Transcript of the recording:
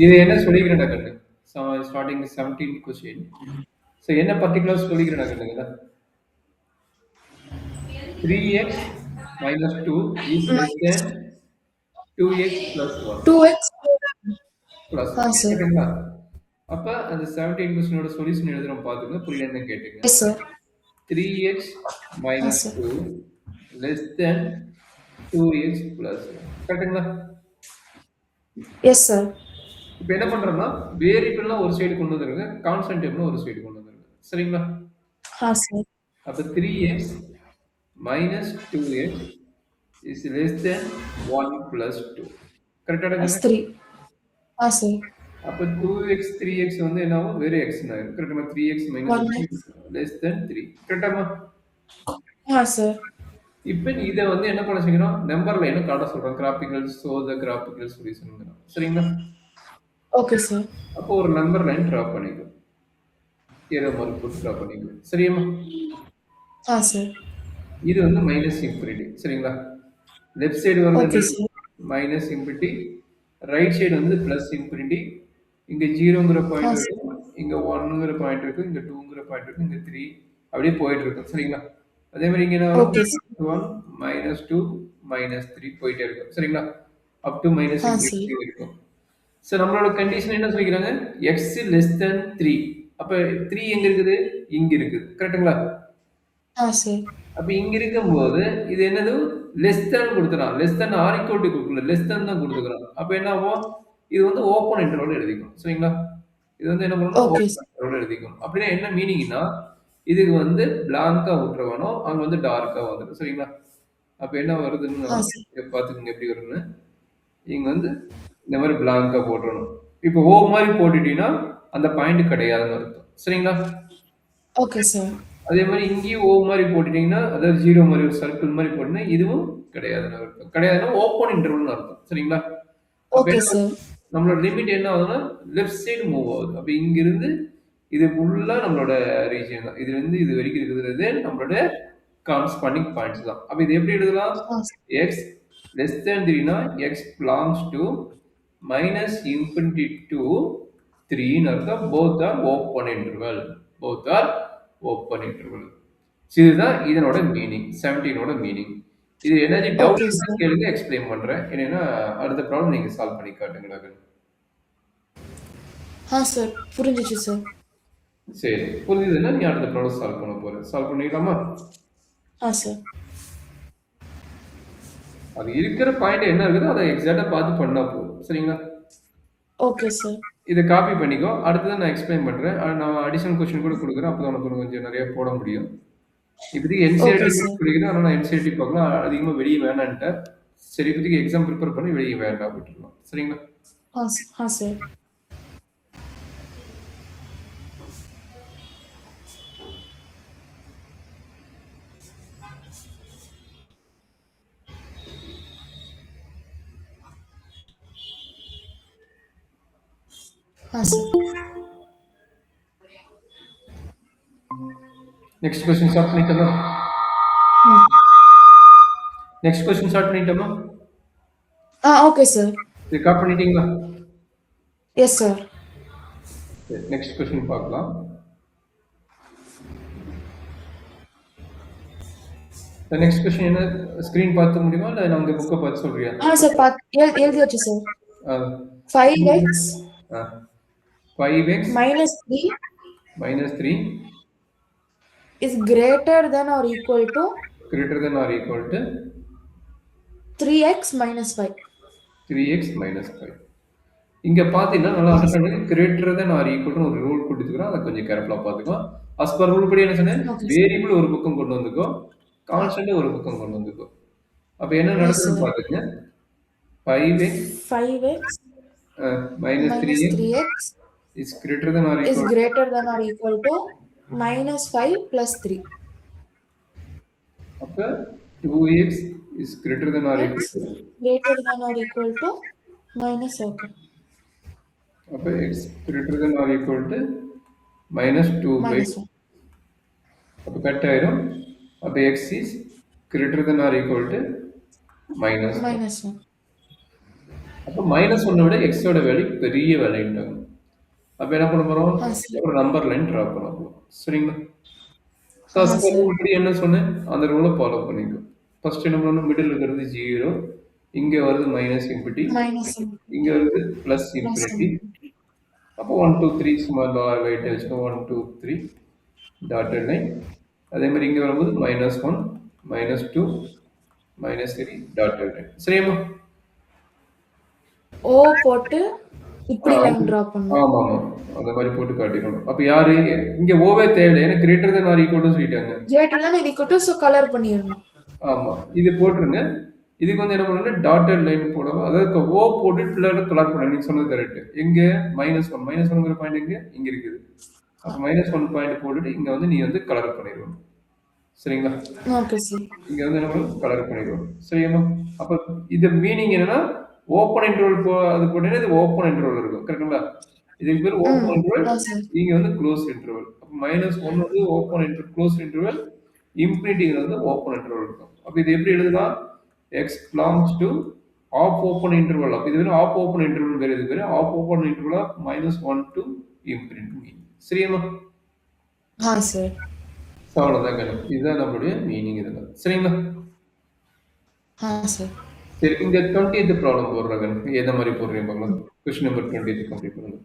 இது என்ன சொல்லிக்கிறேன் கண்ணு. Starting 17 question. ஸோ என்ன பர்டிகுலர் சொல்லிக்கிறேன் கண்ணுங்களா? 3x minus 2 is less than 2x plus 1. 2x Plus 1. sir. ஓகேங்களா? அப்ப அந்த 17 கொஸ்டினோட சொல்யூஷன் எழுதுறோம் பாத்துங்க. புரியலன்னு கேட்டுங்க. Yes sir. 3x minus Sir. 2 less than 2x plus 1. கரெக்ட்டுங்களா? Yes sir. இப்போ என்ன பண்றோம்னா வேரியபிள்லாம் ஒரு சைடு கொண்டு வந்துருங்க, கான்ஸ்டன்ட் டேர்ம்ல ஒரு சைடு கொண்டு வந்துருங்க. சரிங்களா? Sir. அப்ப 3x minus 2x is less than 1 plus 2. கரெக்டாடா Plus கண்ணு? 3. Sir. அப்ப 2x 3x வந்து என்ன ஆகும்? வேற x ஆகும். கரெக்டாமா? 3x minus 1x. 2 less than 3. கரெக்டாமா? Sir. இப்போ இதை வந்து என்ன பண்ண செய்யணும்? நம்பர் லைனை காட்ட சொல்றோம். Graphical show the graphical solution. சரிங்களா? Okay sir. அப்போ ஒரு நம்பர் லைன் டிரா பண்ணிக்கோ. ஏரோ மார்க் போட்டு டிரா பண்ணிக்கோ. சரியாமா? Sir. இது வந்து மைனஸ் இன்ஃபினிட்டி. சரிங்களா? லெஃப்ட் சைடு வந்து Okay sir. Minus infinity, right side வந்து பிளஸ் இன்ஃபினிட்டி. இங்க 0ங்கிற பாயிண்ட் sir. இருக்கு, இங்க 1ங்கிற பாயிண்ட் இருக்கு, இங்க 2ங்கிற பாயிண்ட் இருக்கு, இங்க 3 அப்படியே போயிட்டு இருக்கு. சரிங்களா? அதே மாதிரி இங்க என்ன வரும்? Okay sir. 1 -2 -3 போயிட்டே இருக்கும். சரிங்களா? Up to minus sir. Infinity இருக்கும். ஸோ நம்மளோட கண்டிஷன் என்ன சொல்லிக்கிறாங்க? X less than 3. அப்ப 3 எங்க இருக்குது? இங்க இருக்குது. கரெக்ட்டுங்களா? sir. அப்ப இங்க இருக்கும்போது இது என்னது? லெஸ் தென் கொடுத்துறான். Less than or equal to கொடுக்கல. லெஸ் தென் தான் கொடுத்துக்கிறான். அப்ப என்ன ஆகும்? இது வந்து ஓப்பன் இன்டர்வல் எழுதிக்கணும். சரிங்களா? இது வந்து என்ன பண்ணணும்? Okay open sir. இன்டர்வல் எழுதிக்கணும். அப்படின்னா என்ன மீனிங்னா இதுக்கு வந்து பிளாங்கா விட்டுறணும், அங்க வந்து டார்க்கா வந்துடும். சரிங்களா? அப்ப என்ன வருதுன்னு sir. பாத்துக்கோங்க எப்படி வருதுன்னு. இங்க வந்து இந்த மாதிரி பிளாங்கா போட்டுறணும். இப்போ ஓ மாதிரி போட்டுட்டீங்கன்னா அந்த பாயிண்ட் கிடையாதுன்னு அர்த்தம். சரிங்களா? Okay sir. அதே மாதிரி இங்கேயும் ஓ மாதிரி போட்டுட்டீங்கன்னா, அதாவது 0 மாதிரி ஒரு சர்க்கிள் மாதிரி போட்டீங்கன்னா இதுவும் கிடையாதுன்னு அர்த்தம். கிடையாதுன்னா ஓப்பன் இன்டர்வல்னு அர்த்தம். சரிங்களா? அப்ப Okay என்ன sir. நம்மளோட லிமிட் என்ன ஆகுதுன்னா லெஃப்ட் சைடு மூவ் ஆகுது. அப்ப இங்கிருந்து இது ஃபுல்லா நம்மளோட ரீஜியன் தான். இது வந்து இது வரைக்கும் இருக்கிறது நம்மளோட காரஸ்பாண்டிங் பாயிண்ட்ஸ் தான். அப்ப இது எப்படி எழுதலாம்? sir. x less than 3னா x belongs to minus infinity to 3 ன்னு அர்த்தம். both are open interval. both are open interval. இதுதான் இதனோட மீனிங். 17ஓட மீனிங். இது எனர்ஜி டவுட் Okay இருந்தா sir. கேளுங்க, எக்ஸ்பிளைன் பண்றேன். இல்லைன்னா அடுத்த ப்ராப்ளம் நீங்க சால்வ் பண்ணி காட்டுங்களா? sir. புரிஞ்சிச்சு sir. சரி, புரிஞ்சதுன்னா நீ அடுத்த ப்ராப்ளம் சால்வ் பண்ண போற. சால்வ் பண்ணிடலாமா? sir. அது இருக்கிற பாயிண்ட் என்ன இருக்குதோ அதை எக்ஸாக்டா பார்த்து பண்ணா போதும். சரிங்களா? Okay sir. இதை காப்பி பண்ணிக்கோ. அடுத்தது நான் எக்ஸ்பிளைன் பண்றேன். நான் அடிஷனல் கொஸ்டின் கூட கொடுக்குறேன். அப்பதான் உனக்கு கொஞ்சம் நிறைய போட முடியும். இப்போதைக்கு என்சிஆர்டி Okay sir. படிக்கிறேன். ஆனால் நான் என்சிஆர்டி பார்க்கலாம். அதிகமாக வெளியே வேணான்ட்டேன். சரி, இப்போதைக்கு எக்ஸாம் ப்ரிப்பேர் பண்ணி வெளியே வேண்டாம் விட்டுருலாம். சரிங்களா? sir. sir. Next question start பண்ணிட்டோமா? நெக்ஸ்ட் கொஸ்டின் ஸ்டார்ட் பண்ணிட்டோமா? Okay sir. ரெக்கார்ட் பண்ணிட்டீங்களா? Yes sir. நெக்ஸ்ட் கொஸ்டின் பார்க்கலாம். நெக்ஸ்ட் கொஸ்டின் என்ன? ஸ்கிரீன் பார்த்து முடியுமா இல்லை நான் உங்க புக்கை பார்த்து சொல்றியா? sir. எழுதியாச்சு sir. 5x 5x minus 3 is greater than or equal to than or equal to 3x minus 5. 3x minus 5. இங்க பாத்தீங்கன்னா நல்லா understand greater than or equal ஒரு ரூல் கொடுத்துக்கிறோம். அதை கொஞ்சம் கேர்ஃபுல்லா பாத்துக்கோ. as per ரூல் படி என்ன சொன்னேன்? வேரியபிள் ஒரு பக்கம் கொண்டு வந்துக்கோ, கான்ஸ்டன்ட் ஒரு பக்கம் கொண்டு வந்துக்கோ. அப்ப என்ன நடக்குதுன்னு பாத்துங்க. 5x minus 3x is greater than or equal to minus 5 plus 3. அப்ப 2x is greater than or equal to minus okay. அப்ப x greater than or equal to minus 2/2. அப்ப கட் ஆயிடும். அப்ப x is greater than or equal to minus 1. அப்போ -1 விட x ஓட value பெரிய வேல்யூன்ட்டாங்க. அப்ப என்ன பண்ண போறோம்? ஆ சார். ஒரு நம்பர் லைன் டிரா பண்ண போறோம். சரிங்களா? ஸோ ஆ அஸ் பர் சார். ரூல் படி என்ன சொன்னேன்? அந்த ரூல ஃபாலோ பண்ணிக்கோ. ஃபர்ஸ்ட் என்ன பண்ணணும்? மிடில் இருக்கிறது 0. இங்க வருது மைனஸ் இன்ஃபினிட்டி. மைனஸ் இங்க வருது பிளஸ் பிளஸ் இன்ஃபினிட்டி. அப்போ 1, 2, 3 சும்மா வெயிட் வச்சுக்கோ. 1, 2, 3 டாட்டட் லைன். அதே மாதிரி இங்க வரும்போது -1, -2, -3 டாட்டட் லைன். சரியாம்மா? ஓ போட்டு இப்படி லைன் டிரா பண்ணணும். ஆமாமா. அந்த மாதிரி போட்டு காட்டிக்கணும். அப்ப யாரு? இங்க ஓவே தேவையில்லை. ஏன்னா greater than or equal to சொல்லிட்டாங்க. Greater than or equal to so colour பண்ணிடணும். ஆமா. இது போட்டுருங்க. இதுக்கு வந்து என்ன பண்ணணும்னா டாட்டட் லைன் போடணும். அதாவது ஓ போட்டு பிள்ளை கலர் பண்ணணும். நீங்க சொன்னது கரெக்ட். எங்க -1 -1ங்கிற பாயிண்ட் எங்க? இங்க இருக்குது. அப்ப -1 பாயிண்ட் போட்டுட்டு இங்க வந்து நீ வந்து கலர் பண்ணிடணும். சரிங்களா? Okay sir. இங்க வந்து என்ன பண்ணணும்? கலர் பண்ணிடணும். சரியாம்மா? அப்ப இது மீனிங் என்னன்னா ஓப்பன் இன்டர்வல் அது போட்டீங்கன்னா இது ஓப்பன் இன்டர்வல் இருக்கும். கரெக்ட்டுங்களா? இதுக்கு பேர் ஓப்பன் இன்டர்வல். ஆ சார். இங்க வந்து க்ளோஸ் இன்டர்வல். அப்ப -1 வந்து ஓப்பன் க்ளோஸ் இன்டர்வல். இன்ஃபினிட்டிங்கிறது வந்து ஓப்பன் இன்டர்வல் இருக்கும். அப்ப இது எப்படி எழுதலாம்? x belongs to half open interval. அப்ப இது வெறும் ஆஃப் ஓப்பன் இன்டர்வல் பேரு. இது பேரு half open interval of -1 to infinity. சரியாம்மா? ஆ சார். அவ்வளவுதாங்க. இதுதான் நம்மளுடைய மீனிங் இதுல. சரிங்களா? ஆ சார். சரி, இங்க 20th ப்ராப்ளம் போடுறாங்க. எந்த மாதிரி போடுறீங்க பார்க்கலாம். கொஸ்டின் நம்பர் 20th கம்ப்ளீட் பண்ணுங்க.